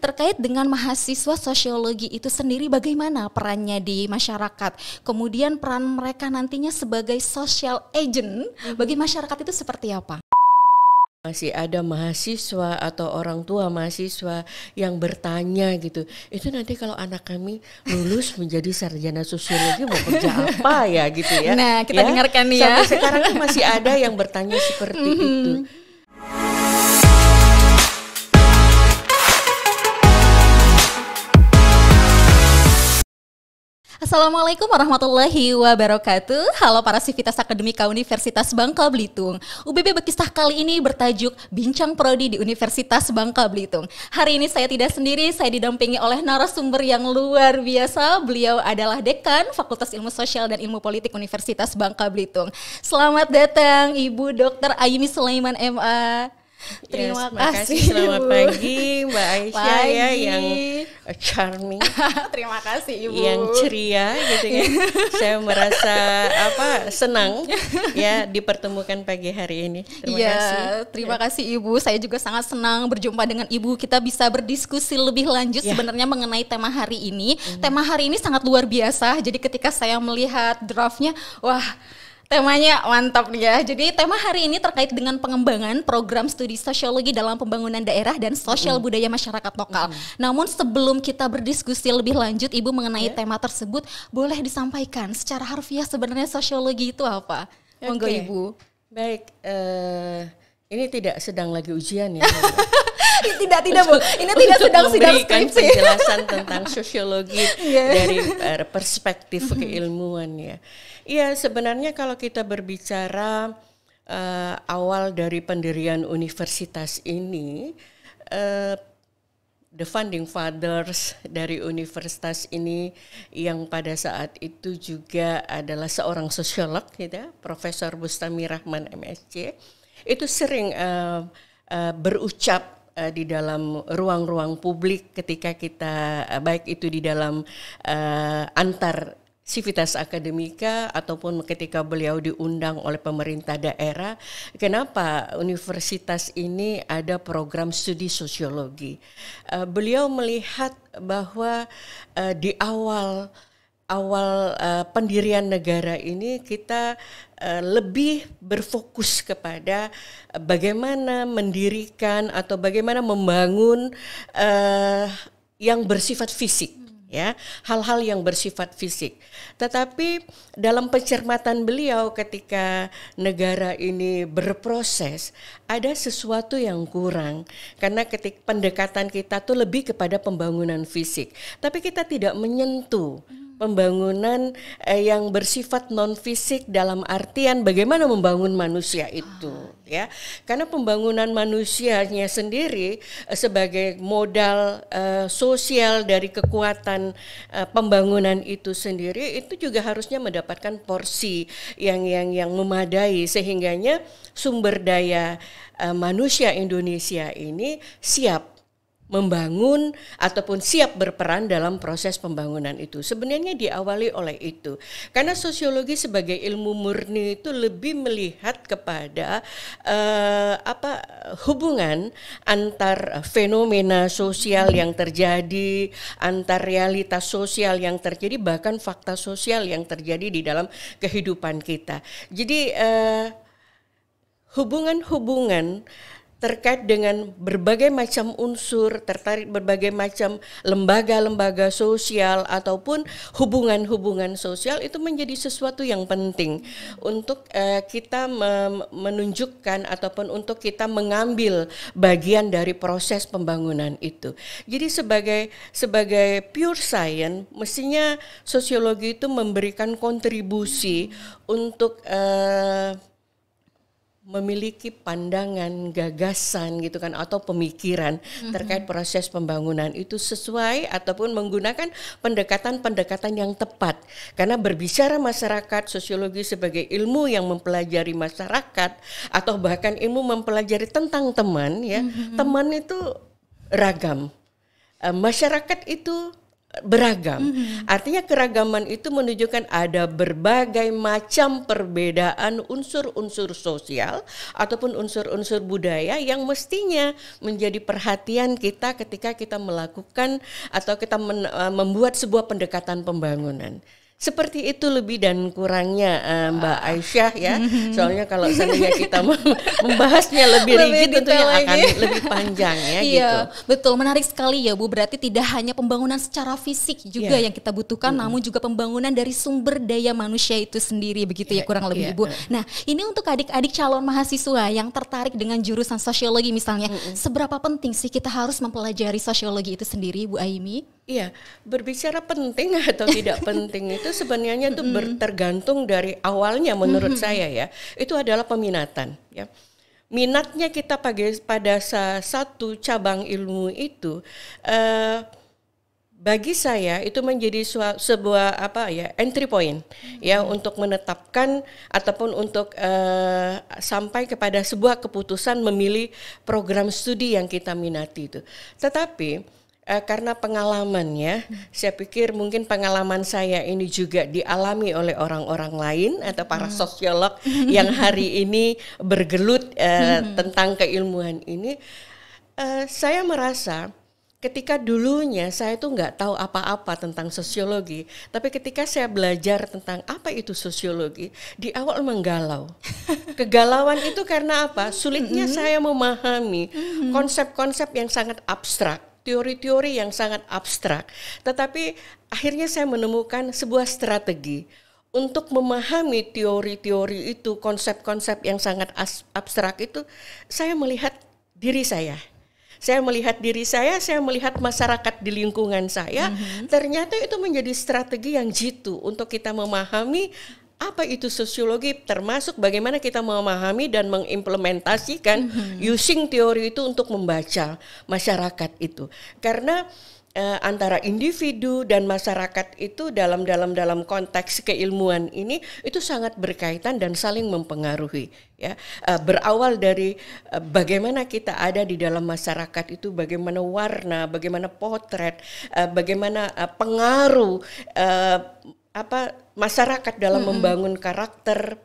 Terkait dengan mahasiswa sosiologi itu sendiri, bagaimana perannya di masyarakat? Kemudian peran mereka nantinya sebagai social agent bagi masyarakat itu seperti apa? Masih ada mahasiswa atau orang tua mahasiswa yang bertanya gitu, itu nanti kalau anak kami lulus menjadi sarjana sosiologi mau kerja apa ya gitu ya. Nah, kita dengarkan nih ya. Sampai sekarang masih ada yang bertanya seperti itu. Assalamualaikum warahmatullahi wabarakatuh. Halo para sivitas akademika Universitas Bangka Belitung. UBB Bekisah kali ini bertajuk Bincang Prodi di Universitas Bangka Belitung. Hari ini saya tidak sendiri, saya didampingi oleh narasumber yang luar biasa. Beliau adalah Dekan Fakultas Ilmu Sosial dan Ilmu Politik Universitas Bangka Belitung. Selamat datang Ibu Dr. Ayumi Sulaiman MA. Terima kasih. Selamat pagi Mbak Aisyah ya, yang charming. Terima kasih Ibu. Yang ceria gitu ya. Saya merasa senang ya dipertemukan pagi hari ini. Terima kasih. Terima kasih Ibu. Saya juga sangat senang berjumpa dengan Ibu. Kita bisa berdiskusi lebih lanjut sebenarnya mengenai tema hari ini. Tema hari ini sangat luar biasa. Jadi ketika saya melihat draftnya, wah, temanya mantap nih ya. Jadi tema hari ini terkait dengan pengembangan program studi sosiologi dalam pembangunan daerah dan sosial budaya masyarakat lokal. Namun sebelum kita berdiskusi lebih lanjut Ibu mengenai tema tersebut, boleh disampaikan secara harfiah sebenarnya sosiologi itu apa? Monggo Ibu. Baik, ini tidak sedang lagi ujian ya. Tidak Bu. Ini tidak sedang sidang skripsi. Penjelasan tentang sosiologi dari perspektif keilmuan ya. Iya, sebenarnya kalau kita berbicara awal dari pendirian universitas ini, the founding fathers dari universitas ini yang pada saat itu juga adalah seorang sosiolog, gitu, Profesor Bustami Rahman MSc, itu sering berucap di dalam ruang-ruang publik ketika kita baik itu di dalam antar sivitas akademika ataupun ketika beliau diundang oleh pemerintah daerah, kenapa universitas ini ada program studi sosiologi. Beliau melihat bahwa di awal pendirian negara ini kita lebih berfokus kepada bagaimana mendirikan atau bagaimana membangun yang bersifat fisik. Ya, hal-hal yang bersifat fisik. Tetapi dalam pencermatan beliau ketika negara ini berproses, ada sesuatu yang kurang. Karena ketika pendekatan kita tuh lebih kepada pembangunan fisik, tapi kita tidak menyentuh pembangunan yang bersifat non fisik dalam artian bagaimana membangun manusia itu, ya. Karena pembangunan manusianya sendiri sebagai modal sosial dari kekuatan pembangunan itu sendiri, itu juga harusnya mendapatkan porsi yang memadai sehingganya sumber daya manusia Indonesia ini siap membangun ataupun siap berperan dalam proses pembangunan itu. Sebenarnya diawali oleh itu. Karena sosiologi sebagai ilmu murni itu lebih melihat kepada hubungan antar fenomena sosial yang terjadi, antar realitas sosial yang terjadi, bahkan fakta sosial yang terjadi di dalam kehidupan kita. Jadi hubungan-hubungan terkait dengan berbagai macam unsur, tertarik berbagai macam lembaga-lembaga sosial ataupun hubungan-hubungan sosial itu menjadi sesuatu yang penting untuk kita menunjukkan ataupun untuk kita mengambil bagian dari proses pembangunan itu. Jadi sebagai pure science, mestinya sosiologi itu memberikan kontribusi untuk memiliki pandangan, gagasan gitu kan, atau pemikiran terkait proses pembangunan itu sesuai ataupun menggunakan pendekatan-pendekatan yang tepat. Karena berbicara masyarakat, sosiologi sebagai ilmu yang mempelajari masyarakat atau bahkan ilmu mempelajari tentang teman ya. Teman itu ragam. Masyarakat itu beragam. Artinya keragaman itu menunjukkan ada berbagai macam perbedaan unsur-unsur sosial ataupun unsur-unsur budaya yang mestinya menjadi perhatian kita ketika kita melakukan atau kita membuat sebuah pendekatan pembangunan. Seperti itu lebih dan kurangnya Mbak Aisyah ya. Soalnya kalau seandainya kita membahasnya lebih rigid tentunya akan lebih panjang ya. Iya, gitu. Betul, menarik sekali ya Bu. Berarti tidak hanya pembangunan secara fisik juga yang kita butuhkan, namun juga pembangunan dari sumber daya manusia itu sendiri, begitu ya kurang lebih Bu. Nah, ini untuk adik-adik calon mahasiswa yang tertarik dengan jurusan sosiologi misalnya, seberapa penting sih kita harus mempelajari sosiologi itu sendiri, Bu Aimi? Iya, berbicara penting atau tidak penting itu sebenarnya itu tergantung dari awalnya menurut saya ya. Itu adalah peminatan ya. Minatnya kita pada satu cabang ilmu itu bagi saya itu menjadi sebuah entry point ya untuk menetapkan ataupun untuk sampai kepada sebuah keputusan memilih program studi yang kita minati itu. Tetapi karena pengalamannya, saya pikir mungkin pengalaman saya ini juga dialami oleh orang-orang lain atau para sosiolog yang hari ini bergelut tentang keilmuan ini. Saya merasa ketika dulunya saya tuh nggak tahu apa-apa tentang sosiologi, tapi ketika saya belajar tentang apa itu sosiologi, di awal menggalau. Kegalauan itu karena apa? Sulitnya saya memahami konsep-konsep yang sangat abstrak. Teori-teori yang sangat abstrak, tetapi akhirnya saya menemukan sebuah strategi untuk memahami teori-teori itu, konsep-konsep yang sangat abstrak itu. Saya melihat diri saya. Saya melihat masyarakat di lingkungan saya. Ternyata itu menjadi strategi yang jitu untuk kita memahami apa itu sosiologi, termasuk bagaimana kita memahami dan mengimplementasikan using teori itu untuk membaca masyarakat itu. Karena antara individu dan masyarakat itu dalam konteks keilmuan ini itu sangat berkaitan dan saling mempengaruhi ya. Berawal dari bagaimana kita ada di dalam masyarakat itu, bagaimana warna, bagaimana potret, bagaimana pengaruh masyarakat dalam membangun karakter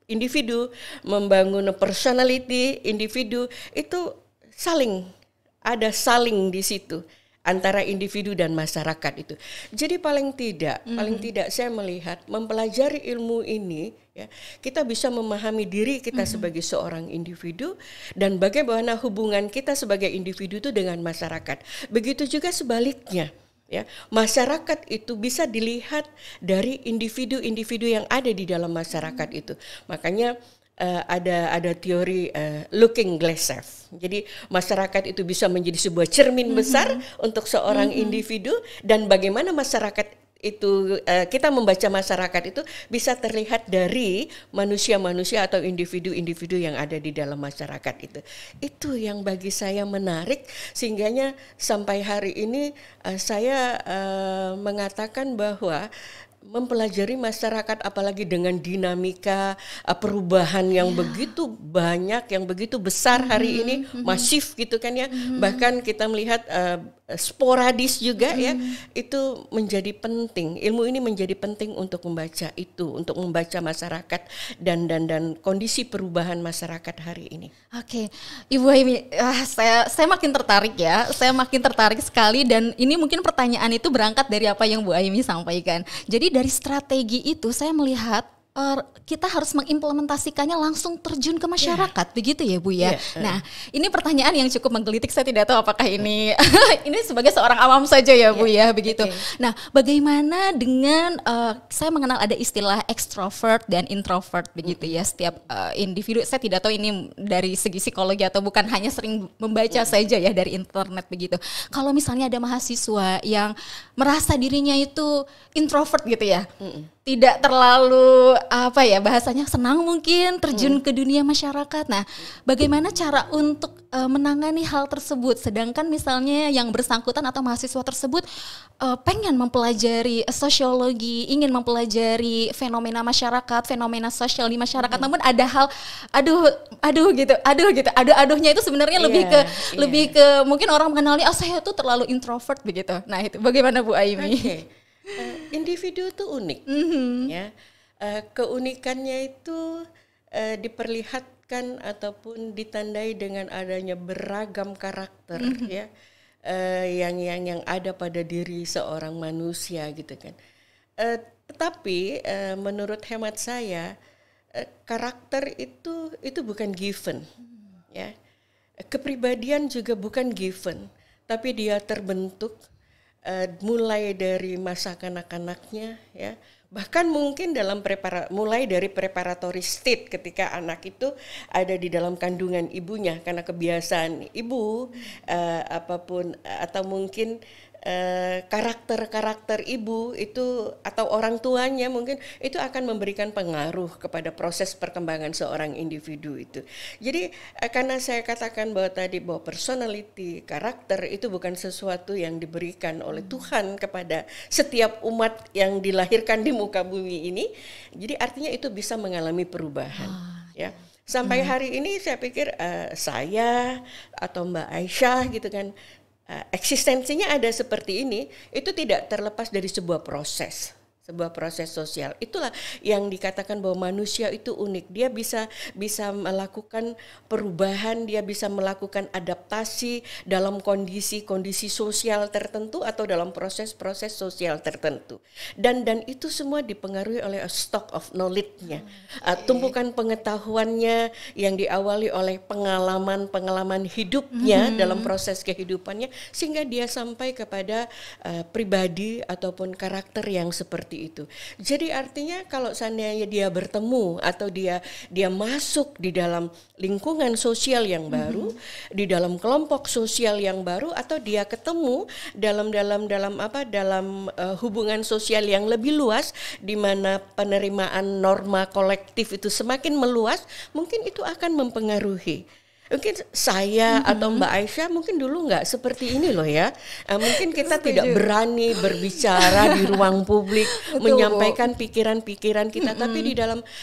individu, membangun personality individu, itu saling di situ antara individu dan masyarakat itu. Jadi paling tidak saya melihat mempelajari ilmu ini ya, kita bisa memahami diri kita sebagai seorang individu dan bagaimana hubungan kita sebagai individu itu dengan masyarakat. Begitu juga sebaliknya. Ya, masyarakat itu bisa dilihat dari individu-individu yang ada di dalam masyarakat itu. Makanya ada teori looking glass half. Jadi masyarakat itu bisa menjadi sebuah cermin besar untuk seorang individu, dan bagaimana masyarakat itu kita membaca masyarakat itu bisa terlihat dari manusia-manusia atau individu-individu yang ada di dalam masyarakat itu. Itu yang bagi saya menarik, sehingganya sampai hari ini saya mengatakan bahwa mempelajari masyarakat, apalagi dengan dinamika perubahan yang begitu banyak, yang begitu besar hari ini, masif gitu kan ya, bahkan kita melihat sporadis juga ya, itu menjadi penting. Ilmu ini menjadi penting untuk membaca itu, untuk membaca masyarakat dan kondisi perubahan masyarakat hari ini. Oke, Ibu Aimi, saya makin tertarik ya, saya makin tertarik sekali, dan ini mungkin pertanyaan itu berangkat dari apa yang Bu Aimi sampaikan. Jadi dari strategi itu saya melihat kita harus mengimplementasikannya langsung terjun ke masyarakat, begitu ya Bu ya. Nah, ini pertanyaan yang cukup menggelitik, saya tidak tahu apakah ini ini sebagai seorang awam saja ya Bu ya, begitu. Nah, bagaimana dengan saya mengenal ada istilah extrovert dan introvert begitu ya. Setiap individu, saya tidak tahu ini dari segi psikologi atau bukan, hanya sering membaca saja ya dari internet begitu. Kalau misalnya ada mahasiswa yang merasa dirinya itu introvert gitu ya. tidak terlalu apa ya bahasanya senang mungkin terjun ke dunia masyarakat. Nah, bagaimana cara untuk menangani hal tersebut? Sedangkan misalnya yang bersangkutan atau mahasiswa tersebut pengen mempelajari sosiologi, ingin mempelajari fenomena masyarakat, fenomena sosial di masyarakat, namun ada hal aduhnya itu sebenarnya lebih ke mungkin orang mengenalnya saya tuh terlalu introvert begitu. Nah, itu bagaimana Bu Aimi? Individu itu unik, ya. Keunikannya itu diperlihatkan ataupun ditandai dengan adanya beragam karakter, ya, yang ada pada diri seorang manusia, gitu kan. Tetapi menurut hemat saya, karakter itu bukan given, ya. Kepribadian juga bukan given, tapi dia terbentuk. Mulai dari masa kanak-kanaknya, ya, bahkan mungkin mulai dari preparatory state ketika anak itu ada di dalam kandungan ibunya karena kebiasaan ibu apapun atau mungkin karakter ibu itu atau orang tuanya mungkin itu akan memberikan pengaruh kepada proses perkembangan seorang individu itu. Jadi karena saya katakan bahwa personality, karakter itu bukan sesuatu yang diberikan oleh Tuhan kepada setiap umat yang dilahirkan di muka bumi ini. Jadi artinya itu bisa mengalami perubahan, ya. Sampai hari ini saya pikir saya atau Mbak Aisyah gitu kan, eksistensinya ada seperti ini, itu tidak terlepas dari sebuah proses sosial. Itulah yang dikatakan bahwa manusia itu unik. Dia bisa melakukan perubahan, dia bisa melakukan adaptasi dalam kondisi sosial tertentu atau dalam proses-proses sosial tertentu. Dan itu semua dipengaruhi oleh stock of knowledge-nya. Tumpukan pengetahuannya yang diawali oleh pengalaman hidupnya dalam proses kehidupannya sehingga dia sampai kepada pribadi ataupun karakter yang seperti itu. Jadi artinya kalau seandainya dia bertemu atau dia masuk di dalam lingkungan sosial yang baru, di dalam kelompok sosial yang baru, atau dia ketemu dalam hubungan sosial yang lebih luas di mana penerimaan norma kolektif itu semakin meluas, mungkin itu akan mempengaruhi. Mungkin saya atau Mbak Aisyah mungkin dulu nggak seperti ini loh ya. Mungkin kita tidak berani berbicara di ruang publik, menyampaikan pikiran-pikiran kita. Tapi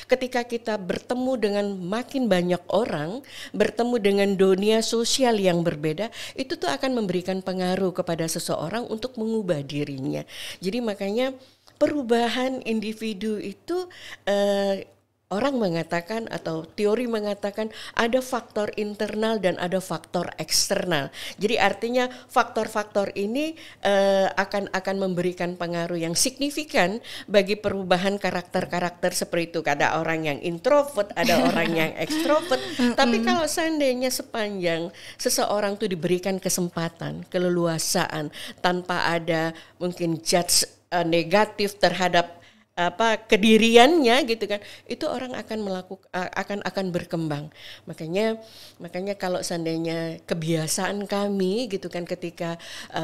ketika kita bertemu dengan makin banyak orang, bertemu dengan dunia sosial yang berbeda, itu tuh akan memberikan pengaruh kepada seseorang untuk mengubah dirinya. Jadi makanya perubahan individu itu orang mengatakan atau teori mengatakan ada faktor internal dan ada faktor eksternal. Jadi artinya faktor-faktor ini akan memberikan pengaruh yang signifikan bagi perubahan karakter-karakter seperti itu. Ada orang yang introvert, ada orang yang ekstrovert. Tapi kalau seandainya sepanjang seseorang itu diberikan kesempatan, keleluasaan tanpa ada mungkin judge negatif terhadap kediriannya gitu kan, itu orang akan berkembang. Makanya kalau seandainya kebiasaan kami gitu kan ketika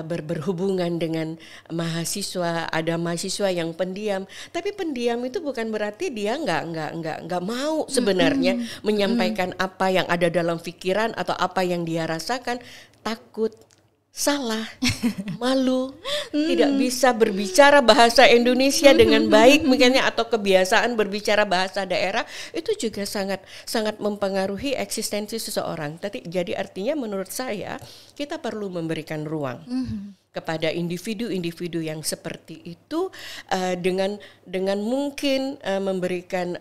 berhubungan dengan mahasiswa, ada mahasiswa yang pendiam, tapi pendiam itu bukan berarti dia nggak mau sebenarnya menyampaikan apa yang ada dalam pikiran atau apa yang dia rasakan, takut, salah, malu, tidak bisa berbicara bahasa Indonesia dengan baik misalnya, atau kebiasaan berbicara bahasa daerah, itu juga sangat mempengaruhi eksistensi seseorang. Jadi artinya menurut saya kita perlu memberikan ruang kepada individu-individu yang seperti itu, dengan mungkin memberikan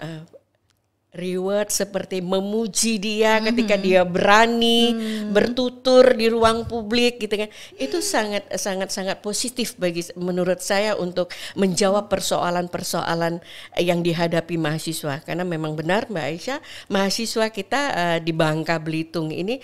reward seperti memuji dia ketika dia berani bertutur di ruang publik gitu kan. Itu sangat positif menurut saya untuk menjawab persoalan-persoalan yang dihadapi mahasiswa. Karena memang benar Mbak Aisyah, mahasiswa kita di Bangka Belitung ini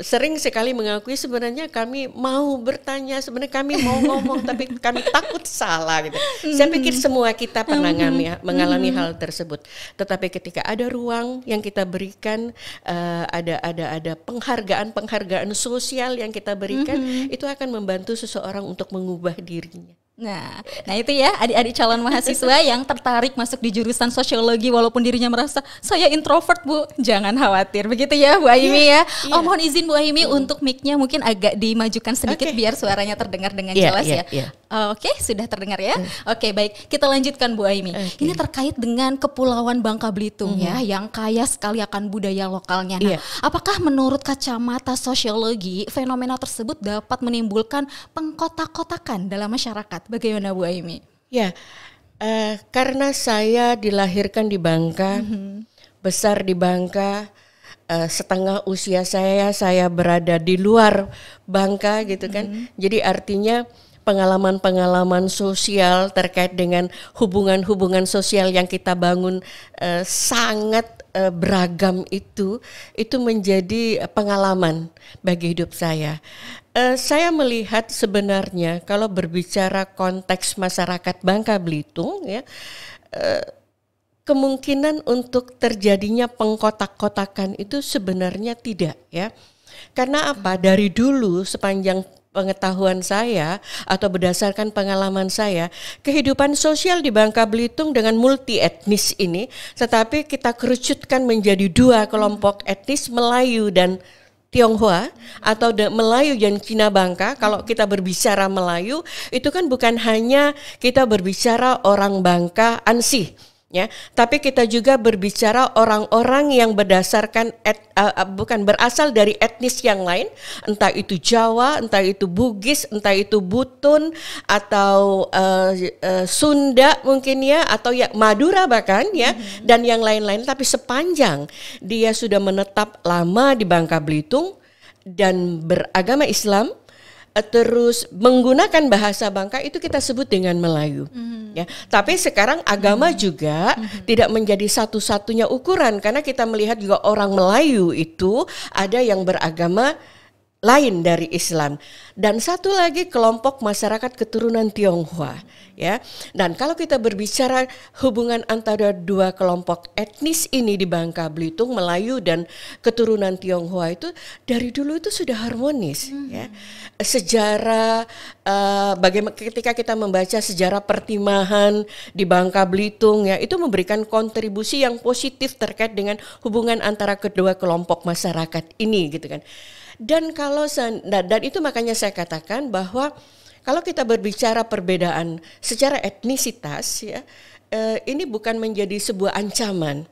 sering sekali mengakui sebenarnya kami mau bertanya, sebenarnya kami mau ngomong tapi kami takut salah gitu. Saya pikir semua kita pernah mengalami hal tersebut. Tetapi ketika ada ruang yang kita berikan, ada penghargaan sosial yang kita berikan, itu akan membantu seseorang untuk mengubah dirinya. Nah itu ya adik-adik calon mahasiswa yang tertarik masuk di jurusan sosiologi walaupun dirinya merasa saya introvert Bu, jangan khawatir begitu ya Bu Aimi ya. Oh mohon izin Bu Aimi untuk mic-nya mungkin agak dimajukan sedikit biar suaranya terdengar dengan jelas ya. Oke, sudah terdengar ya. Oke, baik. Kita lanjutkan Bu Aimi. Ini terkait dengan Kepulauan Bangka Belitung ya, yang kaya sekali akan budaya lokalnya. Nah, apakah menurut kacamata sosiologi fenomena tersebut dapat menimbulkan pengkotak-kotakan dalam masyarakat? Bagaimana Bu Aimi? Ya, karena saya dilahirkan di Bangka, besar di Bangka, setengah usia saya berada di luar Bangka gitu kan. Jadi artinya pengalaman-pengalaman sosial terkait dengan hubungan-hubungan sosial yang kita bangun sangat beragam itu menjadi pengalaman bagi hidup saya. Saya melihat sebenarnya kalau berbicara konteks masyarakat Bangka Belitung ya, kemungkinan untuk terjadinya pengkotak-kotakan itu sebenarnya tidak ya. Karena apa? Dari dulu sepanjang pengetahuan saya atau berdasarkan pengalaman saya, kehidupan sosial di Bangka Belitung dengan multi etnis ini, tetapi kita kerucutkan menjadi dua kelompok etnis, Melayu dan Tionghoa atau Melayu dan Cina Bangka. Kalau kita berbicara Melayu, itu kan bukan hanya kita berbicara orang Bangka ansih, ya, tapi kita juga berbicara orang-orang yang berdasarkan bukan berasal dari etnis yang lain, entah itu Jawa, entah itu Bugis, entah itu Butun atau Sunda mungkin ya, atau ya Madura bahkan ya, dan yang lain-lain. Tapi sepanjang dia sudah menetap lama di Bangka Belitung dan beragama Islam, terus menggunakan bahasa Bangka, itu kita sebut dengan Melayu. Ya, tapi sekarang agama juga tidak menjadi satu-satunya ukuran, karena kita melihat juga orang Melayu itu ada yang beragama lain dari Islam, dan satu lagi kelompok masyarakat keturunan Tionghoa ya. Dan kalau kita berbicara hubungan antara dua kelompok etnis ini di Bangka Belitung, Melayu dan keturunan Tionghoa, itu dari dulu itu sudah harmonis ya. Sejarah bagaimana ketika kita membaca sejarah pertimahan di Bangka Belitung ya, itu memberikan kontribusi yang positif terkait dengan hubungan antara kedua kelompok masyarakat ini gitu kan. Dan dan itu makanya saya katakan bahwa kalau kita berbicara perbedaan secara etnisitas ya, ini bukan menjadi sebuah ancaman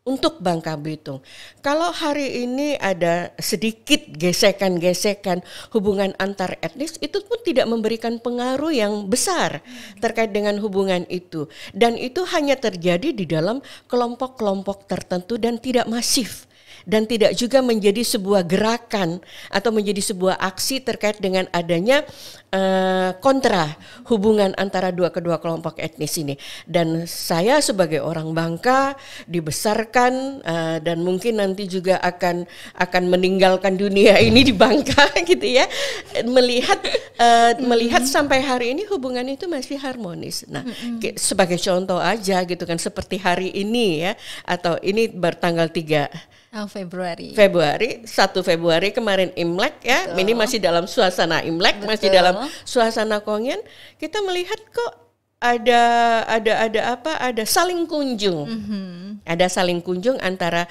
untuk Bangka Belitung. Kalau hari ini ada sedikit gesekan-gesekan hubungan antar etnis, itu pun tidak memberikan pengaruh yang besar terkait dengan hubungan itu. Dan itu hanya terjadi di dalam kelompok-kelompok tertentu dan tidak masif. Dan tidak juga menjadi sebuah gerakan atau menjadi sebuah aksi terkait dengan adanya kontra hubungan antara kedua kelompok etnis ini. Dan saya sebagai orang Bangka dibesarkan dan mungkin nanti juga akan meninggalkan dunia ini di Bangka gitu ya, melihat sampai hari ini hubungan itu masih harmonis. Nah, sebagai contoh aja gitu kan, seperti hari ini ya, atau ini bertanggal 3 Februari 1 Februari kemarin Imlek ya. Betul. Ini masih dalam suasana Imlek. Betul. Masih dalam suasana Kongen. Kita melihat kok ada saling kunjung. Ada saling kunjung antara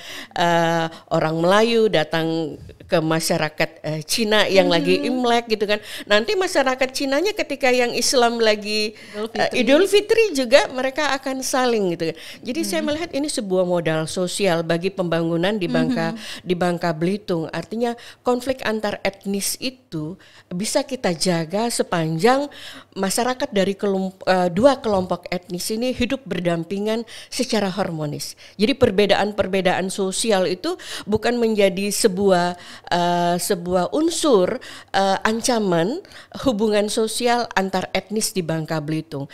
orang Melayu datang ke masyarakat Cina yang lagi Imlek gitu kan. Nanti masyarakat Cinanya ketika yang Islam lagi Idul Fitri juga mereka akan saling gitu kan. Jadi saya melihat ini sebuah modal sosial bagi pembangunan di Bangka Belitung. Artinya konflik antar etnis itu bisa kita jaga sepanjang masyarakat dari dua kelompok etnis ini hidup berdampingan secara harmonis. Jadi perbedaan-perbedaan sosial itu bukan menjadi sebuah unsur ancaman hubungan sosial antar etnis di Bangka Belitung.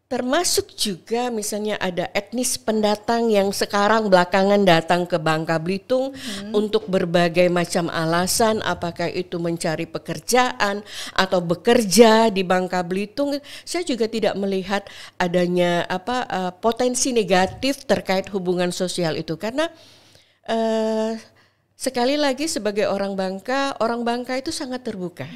Termasuk juga misalnya ada etnis pendatang yang sekarang belakangan datang ke Bangka Belitung untuk berbagai macam alasan, apakah itu mencari pekerjaan atau bekerja di Bangka Belitung. Saya juga tidak melihat adanya potensi negatif terkait hubungan sosial itu, karena sekali lagi sebagai orang Bangka itu sangat terbuka.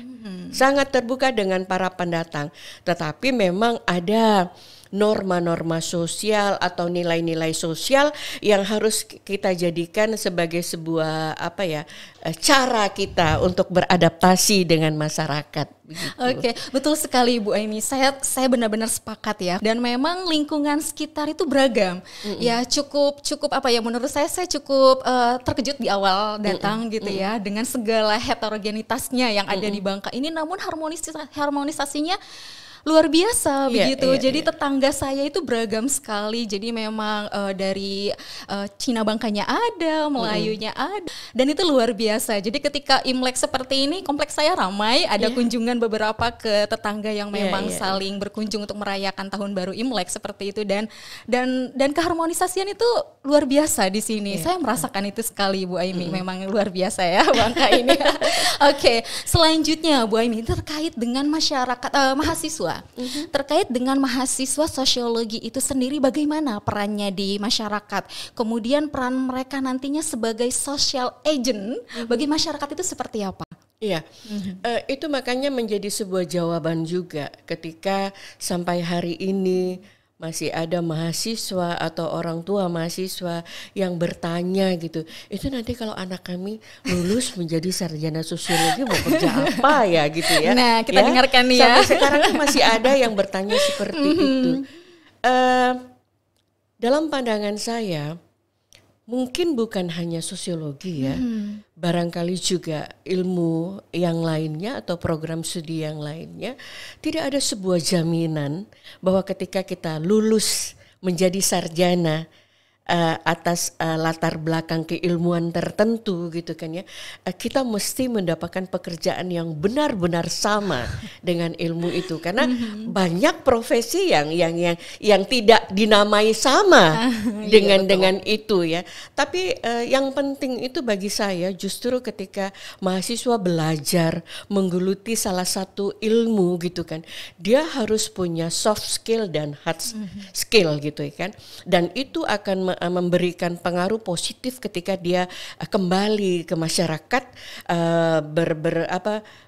Sangat terbuka dengan para pendatang. Tetapi memang ada norma-norma sosial atau nilai-nilai sosial yang harus kita jadikan sebagai sebuah cara kita untuk beradaptasi dengan masyarakat. Oke, betul sekali Bu Aimi. Saya benar-benar sepakat ya. Dan memang lingkungan sekitar itu beragam. Ya cukup menurut saya cukup terkejut di awal datang gitu ya dengan segala heterogenitasnya yang ada di Bangka ini, namun harmonisasinya luar biasa begitu. Jadi tetangga saya itu beragam sekali. Jadi memang dari Cina Bangkanya ada, Melayunya ada, dan itu luar biasa. Jadi ketika Imlek seperti ini, kompleks saya ramai, ada kunjungan beberapa ke tetangga yang memang saling berkunjung untuk merayakan Tahun Baru Imlek seperti itu, dan keharmonisasian itu luar biasa di sini. Saya merasakan itu sekali Bu Aimi. Memang luar biasa ya Bangka ini. Oke, selanjutnya Bu Aimi terkait dengan masyarakat mahasiswa. Terkait dengan mahasiswa sosiologi itu sendiri, bagaimana perannya di masyarakat? Kemudian peran mereka nantinya sebagai social agent bagi masyarakat itu seperti apa? Iya, itu makanya menjadi sebuah jawaban juga ketika sampai hari ini masih ada mahasiswa atau orang tua mahasiswa yang bertanya gitu, itu nanti kalau anak kami lulus menjadi sarjana sosiologi mau kerja apa ya gitu ya. Nah, kita dengarkan nih ya. Sampai sekarang masih ada yang bertanya seperti itu. Dalam pandangan saya, mungkin bukan hanya sosiologi ya, barangkali juga ilmu yang lainnya atau program studi yang lainnya. Tidak ada sebuah jaminan bahwa ketika kita lulus menjadi sarjana atas latar belakang keilmuan tertentu gitu kan ya, kita mesti mendapatkan pekerjaan yang benar-benar sama dengan ilmu itu, karena banyak profesi yang tidak dinamai sama dengan itu ya. Tapi yang penting itu bagi saya justru ketika mahasiswa belajar menggeluti salah satu ilmu gitu kan, dia harus punya soft skill dan hard skill gitu ya kan, dan itu akan memberikan pengaruh positif ketika dia kembali ke masyarakat,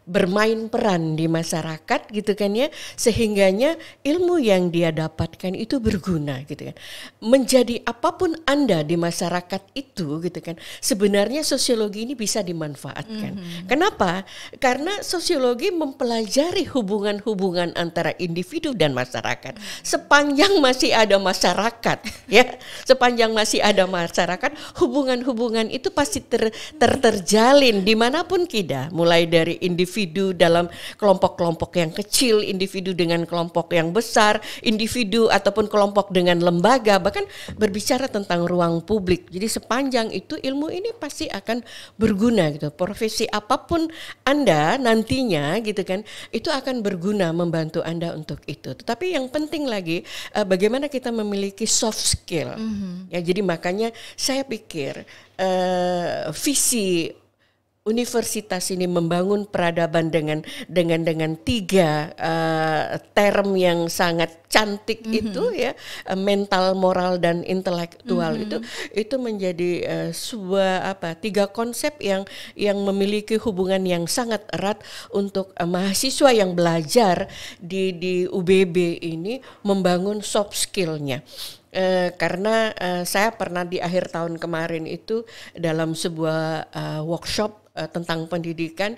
bermain peran di masyarakat gitu kan ya, sehingganya ilmu yang dia dapatkan itu berguna gitu kan. Menjadi apapun Anda di masyarakat itu gitu kan, sebenarnya sosiologi ini bisa dimanfaatkan. Kenapa? Karena sosiologi mempelajari hubungan-hubungan antara individu dan masyarakat. Sepanjang masih ada masyarakat ya, sepanjang masih ada masyarakat, hubungan-hubungan itu pasti terjalin dimanapun kita, mulai dari individu dalam kelompok-kelompok yang kecil, individu dengan kelompok yang besar, individu ataupun kelompok dengan lembaga, bahkan berbicara tentang ruang publik. Jadi sepanjang itu ilmu ini pasti akan berguna gitu. Profesi apapun Anda nantinya gitu kan, itu akan berguna membantu Anda untuk itu. Tetapi yang penting lagi bagaimana kita memiliki soft skill. Ya, jadi makanya saya pikir visi universitas ini membangun peradaban dengan tiga term yang sangat cantik itu ya, mental, moral dan intelektual, itu menjadi sebuah tiga konsep yang memiliki hubungan yang sangat erat untuk mahasiswa yang belajar di UBB ini membangun soft skill-nya. Karena saya pernah di akhir tahun kemarin itu dalam sebuah workshop tentang pendidikan,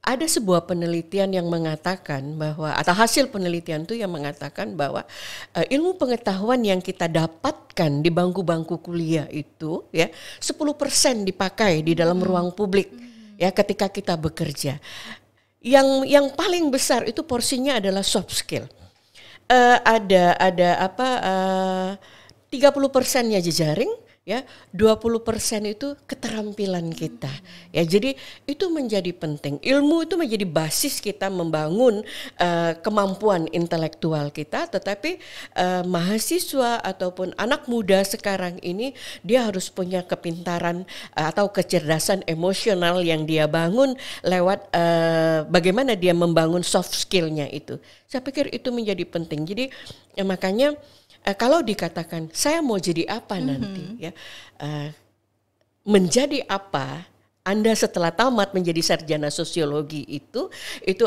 ada sebuah penelitian yang mengatakan bahwa, atau hasil penelitian itu yang mengatakan bahwa ilmu pengetahuan yang kita dapatkan di bangku-bangku kuliah itu ya 10% dipakai di dalam ruang publik ya ketika kita bekerja. Yang paling besar itu porsinya adalah soft skill. Ada 30%-nya jejaring ya, 20% itu keterampilan kita. Ya, jadi itu menjadi penting. Ilmu itu menjadi basis kita membangun kemampuan intelektual kita, tetapi mahasiswa ataupun anak muda sekarang ini dia harus punya kepintaran atau kecerdasan emosional yang dia bangun lewat bagaimana dia membangun soft skill-nya itu. Saya pikir itu menjadi penting. Jadi makanya kalau dikatakan saya mau jadi apa nanti ya, menjadi apa Anda setelah tamat menjadi sarjana sosiologi itu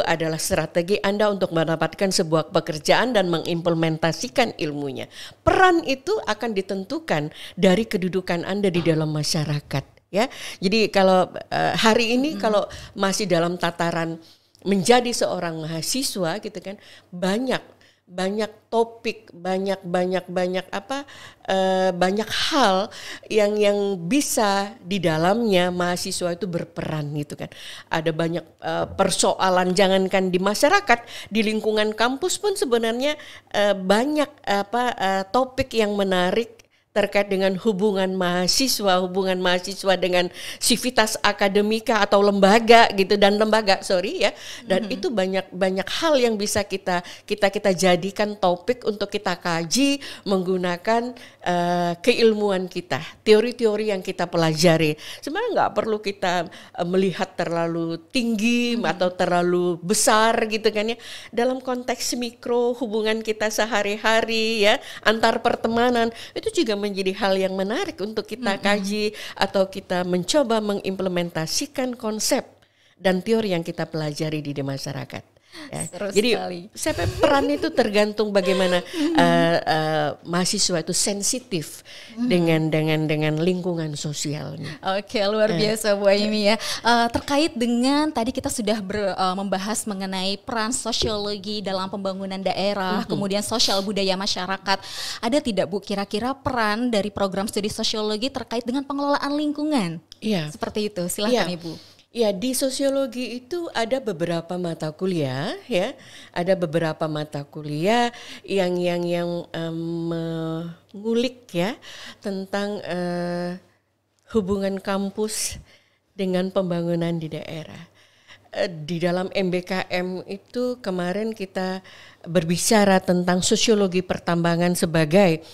adalah strategi Anda untuk mendapatkan sebuah pekerjaan dan mengimplementasikan ilmunya. Peran itu akan ditentukan dari kedudukan Anda di dalam masyarakat, ya. Jadi kalau hari ini kalau masih dalam tataran menjadi seorang mahasiswa gitu kan, banyak topik, banyak hal yang bisa di dalamnya mahasiswa itu berperan gitu kan. Ada banyak persoalan, jangankan di masyarakat, di lingkungan kampus pun sebenarnya banyak topik yang menarik terkait dengan hubungan mahasiswa dengan sivitas akademika atau lembaga gitu, dan itu banyak hal yang bisa kita jadikan topik untuk kita kaji menggunakan keilmuan kita, teori-teori yang kita pelajari. Sebenarnya nggak perlu kita melihat terlalu tinggi atau terlalu besar gitu kan ya. Dalam konteks mikro hubungan kita sehari-hari ya, antar pertemanan, itu juga menjadi hal yang menarik untuk kita kaji atau kita mencoba mengimplementasikan konsep dan teori yang kita pelajari di masyarakat. Ya. Jadi peran itu tergantung bagaimana mahasiswa itu sensitif dengan lingkungan sosialnya. Oke, luar biasa Bu Aimi ya. Terkait dengan tadi kita sudah membahas mengenai peran sosiologi dalam pembangunan daerah, kemudian sosial budaya masyarakat. Ada tidak Bu kira-kira peran dari program studi sosiologi terkait dengan pengelolaan lingkungan? Iya. Seperti itu. Silakan Ibu. Ya, di sosiologi itu ada beberapa mata kuliah ya, ada beberapa mata kuliah yang mengulik ya tentang hubungan kampus dengan pembangunan di daerah. Di dalam MBKM itu kemarin kita berbicara tentang sosiologi pertambangan sebagai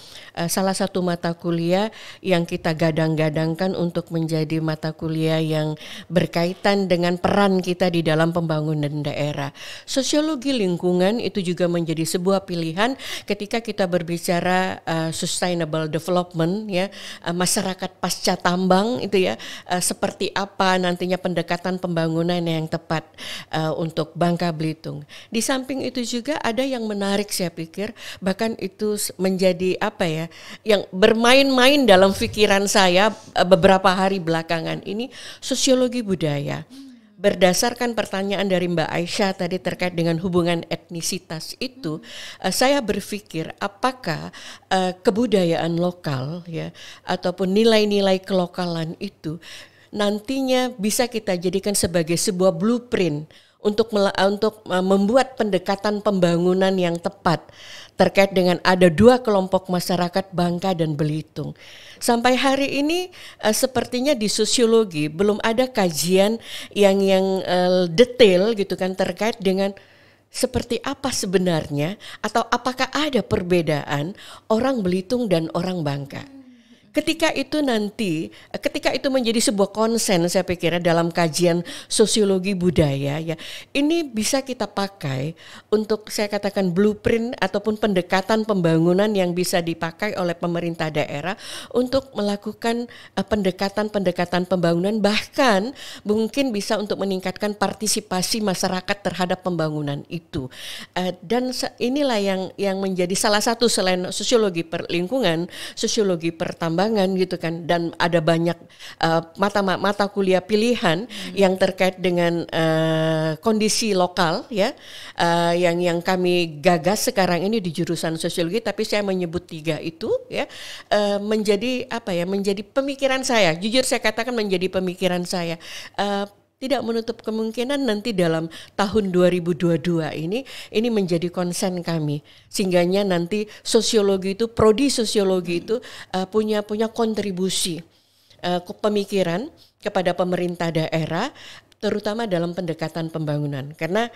salah satu mata kuliah yang kita gadang-gadangkan untuk menjadi mata kuliah yang berkaitan dengan peran kita di dalam pembangunan daerah. Sosiologi lingkungan itu juga menjadi sebuah pilihan ketika kita berbicara sustainable development ya, masyarakat pasca tambang itu ya, seperti apa nantinya pendekatan pembangunan yang tepat untuk Bangka Belitung. Di samping itu juga ada yang menarik saya pikir, bahkan itu menjadi yang bermain-main dalam pikiran saya beberapa hari belakangan ini, sosiologi budaya. Berdasarkan pertanyaan dari Mbak Aisyah tadi terkait dengan hubungan etnisitas itu, saya berpikir apakah kebudayaan lokal ya ataupun nilai-nilai kelokalan itu nantinya bisa kita jadikan sebagai sebuah blueprint untuk membuat pendekatan pembangunan yang tepat terkait dengan ada dua kelompok masyarakat Bangka dan Belitung. Sampai hari ini sepertinya di sosiologi belum ada kajian yang detail gitu kan terkait dengan seperti apa sebenarnya atau apakah ada perbedaan orang Belitung dan orang Bangka. Ketika itu menjadi sebuah konsen saya pikir dalam kajian sosiologi budaya ya, ini bisa kita pakai untuk saya katakan blueprint ataupun pendekatan pembangunan yang bisa dipakai oleh pemerintah daerah untuk melakukan pendekatan pembangunan, bahkan mungkin bisa untuk meningkatkan partisipasi masyarakat terhadap pembangunan itu. Dan inilah yang menjadi salah satu selain sosiologi lingkungan, sosiologi pertambangan gitu kan, dan ada banyak mata kuliah pilihan yang terkait dengan kondisi lokal ya, yang kami gagas sekarang ini di jurusan sosiologi, tapi saya menyebut 3 itu ya menjadi menjadi pemikiran saya. Jujur saya katakan menjadi pemikiran saya. Tidak menutup kemungkinan nanti dalam tahun 2022 ini menjadi konsen kami, sehingganya nanti sosiologi itu, prodi sosiologi itu punya kontribusi pemikiran kepada pemerintah daerah, terutama dalam pendekatan pembangunan. Karena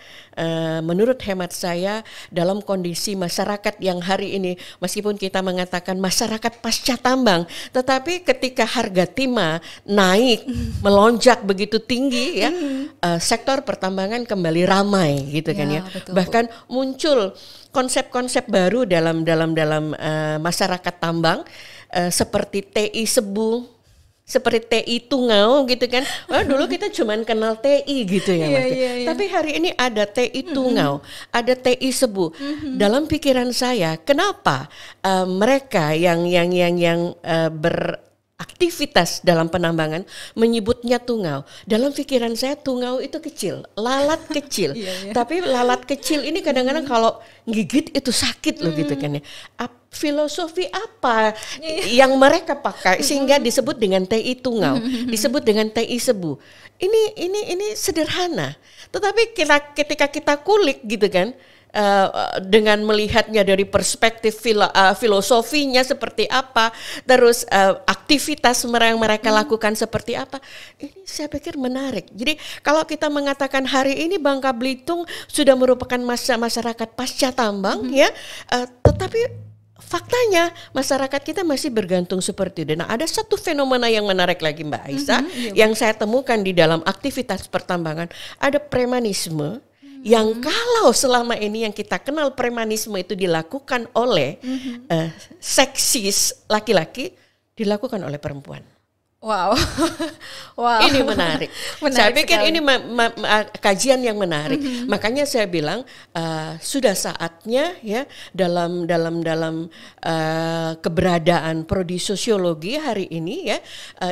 menurut hemat saya dalam kondisi masyarakat yang hari ini, meskipun kita mengatakan masyarakat pasca tambang, tetapi ketika harga timah naik melonjak begitu tinggi ya, sektor pertambangan kembali ramai gitu kan ya. Betul. Bahkan muncul konsep-konsep baru dalam masyarakat tambang seperti TI Sebu, seperti TI Tungau gitu kan. Oh, dulu kita cuman kenal TI gitu ya Mas. Tapi hari ini ada TI Tungau, ada TI Sebu. Dalam pikiran saya, kenapa mereka yang beraktivitas dalam penambangan menyebutnya tungau? Dalam pikiran saya tungau itu kecil, lalat kecil. Tapi lalat kecil ini kadang-kadang kalau gigit itu sakit loh gitu kan ya. Filosofi apa yang mereka pakai sehingga disebut dengan TI Tungau, disebut dengan TI Sebu. Ini sederhana. Tetapi ketika kita kulik gitu kan, dengan melihatnya dari perspektif filosofinya seperti apa, terus aktivitas yang mereka lakukan seperti apa, ini saya pikir menarik. Jadi kalau kita mengatakan hari ini Bangka Belitung sudah merupakan masyarakat pasca tambang ya, tetapi faktanya masyarakat kita masih bergantung seperti itu. Nah, ada satu fenomena yang menarik lagi Mbak Aisyah yang saya temukan di dalam aktivitas pertambangan, ada premanisme yang kalau selama ini yang kita kenal premanisme itu dilakukan oleh seksis laki-laki, dilakukan oleh perempuan. Wow, Ini menarik. Saya pikir sekali. Ini kajian yang menarik. Makanya saya bilang sudah saatnya ya dalam keberadaan prodi sosiologi hari ini ya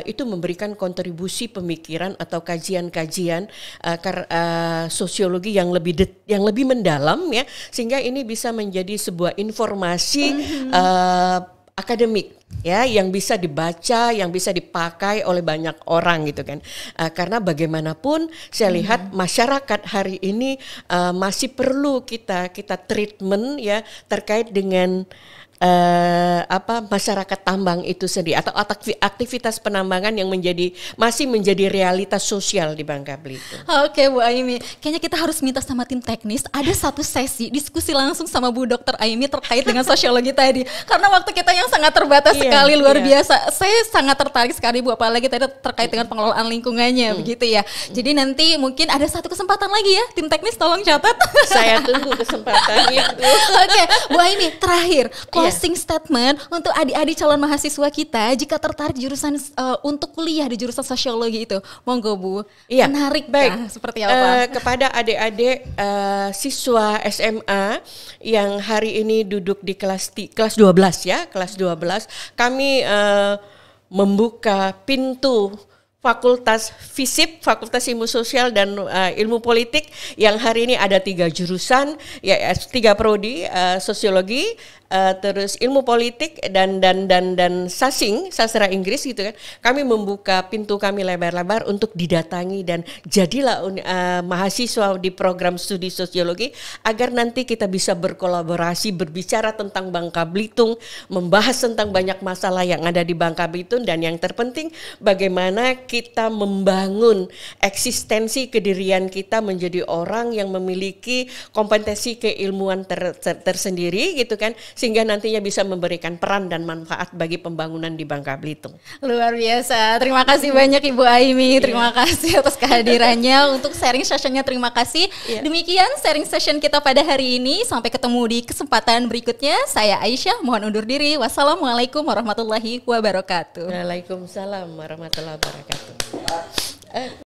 itu memberikan kontribusi pemikiran atau kajian-kajian sosiologi yang lebih mendalam ya, sehingga ini bisa menjadi sebuah informasi akademik ya yang bisa dibaca, yang bisa dipakai oleh banyak orang gitu kan. Karena bagaimanapun saya lihat masyarakat hari ini masih perlu kita treatment ya terkait dengan masyarakat tambang itu sendiri atau aktivitas penambangan yang masih menjadi realitas sosial di Bangka Belitung. Oke Bu Aimi, kayaknya kita harus minta sama tim teknis ada satu sesi diskusi langsung sama Bu Dr. Aimi terkait dengan sosiologi tadi, karena waktu kita yang sangat terbatas sekali, luar biasa. Saya sangat tertarik sekali Bu, apalagi tadi terkait dengan pengelolaan lingkungannya begitu ya. Jadi nanti mungkin ada satu kesempatan lagi ya, tim teknis tolong catat. Saya tunggu kesempatan itu. Oke, Bu Aimi, terakhir closing statement untuk adik-adik calon mahasiswa kita jika tertarik jurusan untuk kuliah di jurusan sosiologi itu, monggo Bu. Menarik baik. Seperti apa? Kepada adik-adik siswa SMA yang hari ini duduk di kelas 12 ya, kelas 12, kami membuka pintu Fakultas FISIP, Fakultas Ilmu Sosial dan Ilmu Politik, yang hari ini ada 3 jurusan, ya 3 prodi, sosiologi, terus ilmu politik dan sasing, sastra Inggris gitu kan. Kami membuka pintu kami lebar-lebar untuk didatangi dan jadilah mahasiswa di program studi sosiologi, agar nanti kita bisa berkolaborasi, berbicara tentang Bangka Belitung, membahas tentang banyak masalah yang ada di Bangka Belitung, dan yang terpenting bagaimana kita membangun eksistensi kedirian kita menjadi orang yang memiliki kompetensi keilmuan tersendiri gitu kan, sehingga nantinya bisa memberikan peran dan manfaat bagi pembangunan di Bangka Belitung. Luar biasa, terima kasih banyak Ibu Aimi, terima kasih atas kehadirannya. Untuk sharing sessionnya terima kasih. Demikian sharing session kita pada hari ini, sampai ketemu di kesempatan berikutnya. Saya Aisyah, mohon undur diri. Wassalamualaikum warahmatullahi wabarakatuh. Waalaikumsalam warahmatullahi wabarakatuh.